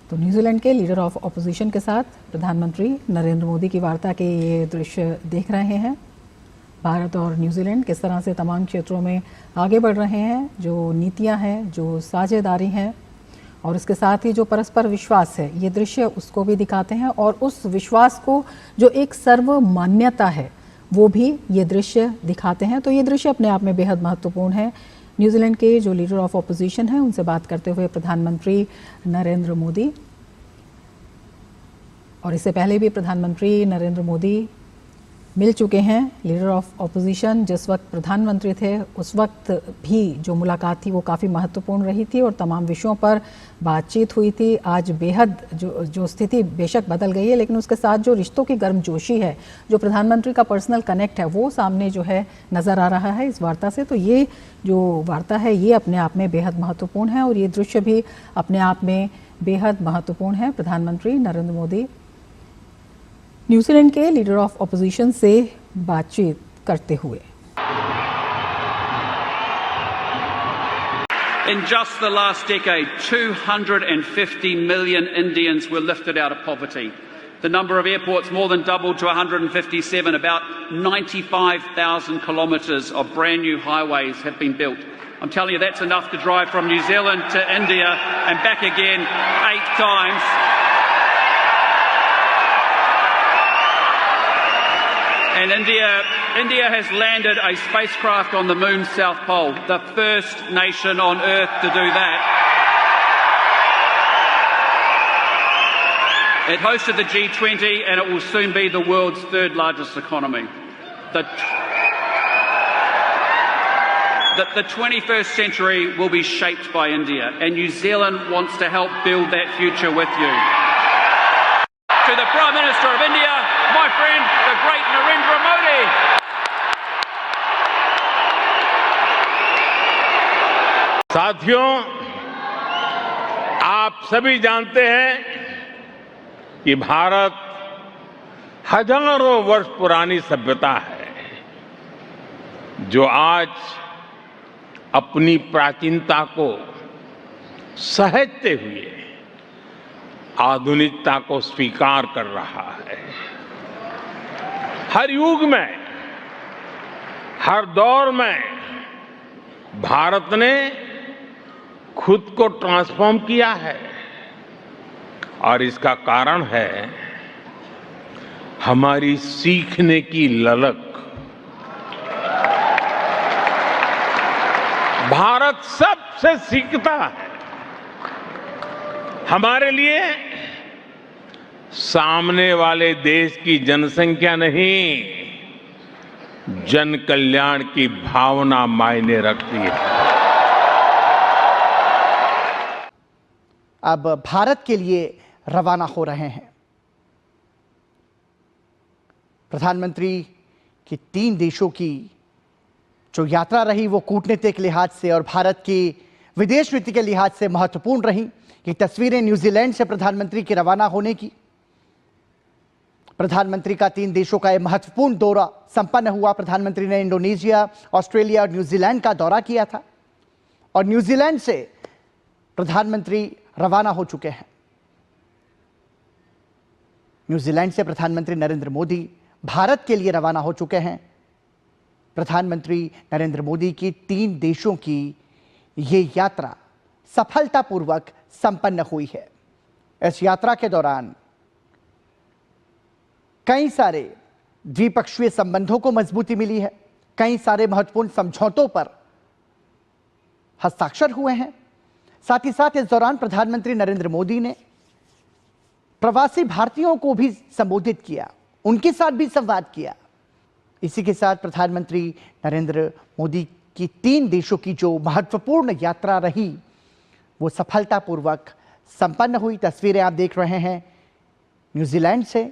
तो न्यूजीलैंड के leader of opposition के साथ प्रधानमंत्री नरेंद्र मोदी की वार्ता के ये दृश्य देख रहे हैं। भारत और न्यूजीलैंड किस तरह से तमाम क्षेत्रों में आगे बढ़ रहे हैं, जो नीतियां हैं, जो साझेदारी हैं और इसके साथ ही जो परस्पर विश्वास है, ये दृश्य उसको भी दिखाते हैं और उस विश्वास को जो एक सर्वमान्यता है वो भी ये दृश्य दिखाते हैं। तो ये दृश्य अपने आप में बेहद महत्वपूर्ण है। न्यूजीलैंड के जो लीडर ऑफ ऑपोजिशन हैं उनसे बात करते हुए प्रधानमंत्री नरेंद्र मोदी, और इससे पहले भी प्रधानमंत्री नरेंद्र मोदी मिल चुके हैं लीडर ऑफ ऑपोजिशन। जिस वक्त प्रधानमंत्री थे उस वक्त भी जो मुलाकात थी वो काफ़ी महत्वपूर्ण रही थी और तमाम विषयों पर बातचीत हुई थी। आज बेहद जो स्थिति बेशक बदल गई है, लेकिन उसके साथ जो रिश्तों की गर्मजोशी है, जो प्रधानमंत्री का पर्सनल कनेक्ट है, वो सामने जो है नज़र आ रहा है इस वार्ता से। तो ये जो वार्ता है ये अपने आप में बेहद महत्वपूर्ण है और ये दृश्य भी अपने आप में बेहद महत्वपूर्ण है। प्रधानमंत्री नरेंद्र मोदी न्यूजीलैंड के लीडर ऑफ ऑपोजिशन से बातचीत करते हुए। In just the last decade, 250 million Indians were lifted out of poverty. The number of airports more than doubled to 157. About 95,000 kilometres of brand new highways have been built. I'm telling you, that's enough to drive from New Zealand to India and back again 8 times. And India has landed a spacecraft on the moon's south pole, the first nation on Earth to do that. It hosted the G20 and it will soon be the world's third largest economy. The 21st century will be shaped by India, and New Zealand wants to help build that future with you. To the Prime Minister of India, my friend, the great Narendra Modi. साथियों, आप सभी जानते हैं कि भारत हजारों वर्ष पुरानी सभ्यता है जो आज अपनी प्राचीनता को सहेजते हुए आधुनिकता को स्वीकार कर रहा है। हर युग में, हर दौर में भारत ने खुद को ट्रांसफॉर्म किया है और इसका कारण है हमारी सीखने की ललक। भारत सबसे सीखता है। हमारे लिए सामने वाले देश की जनसंख्या नहीं, जन कल्याण की भावना मायने रखती है। अब भारत के लिए रवाना हो रहे हैं। प्रधानमंत्री की 3 देशों की जो यात्रा रही वो कूटनीतिक लिहाज से और भारत की विदेश नीति के लिहाज से महत्वपूर्ण रही। ये तस्वीरें न्यूजीलैंड से प्रधानमंत्री के रवाना होने की। प्रधानमंत्री का 3 देशों का यह महत्वपूर्ण दौरा संपन्न हुआ। प्रधानमंत्री ने इंडोनेशिया, ऑस्ट्रेलिया और न्यूजीलैंड का दौरा किया था और न्यूजीलैंड से प्रधानमंत्री रवाना हो चुके हैं। न्यूजीलैंड से प्रधानमंत्री नरेंद्र मोदी भारत के लिए रवाना हो चुके हैं। प्रधानमंत्री नरेंद्र मोदी की 3 देशों की ये यात्रा सफलतापूर्वक संपन्न हुई है। इस यात्रा के दौरान कई सारे द्विपक्षीय संबंधों को मजबूती मिली है। कई सारे महत्वपूर्ण समझौतों पर हस्ताक्षर हुए हैं। साथ ही साथ इस दौरान प्रधानमंत्री नरेंद्र मोदी ने प्रवासी भारतीयों को भी संबोधित किया, उनके साथ भी संवाद किया। इसी के साथ प्रधानमंत्री नरेंद्र मोदी की 3 देशों की जो महत्वपूर्ण यात्रा रही वो सफलतापूर्वक संपन्न हुई। तस्वीरें आप देख रहे हैं न्यूजीलैंड से।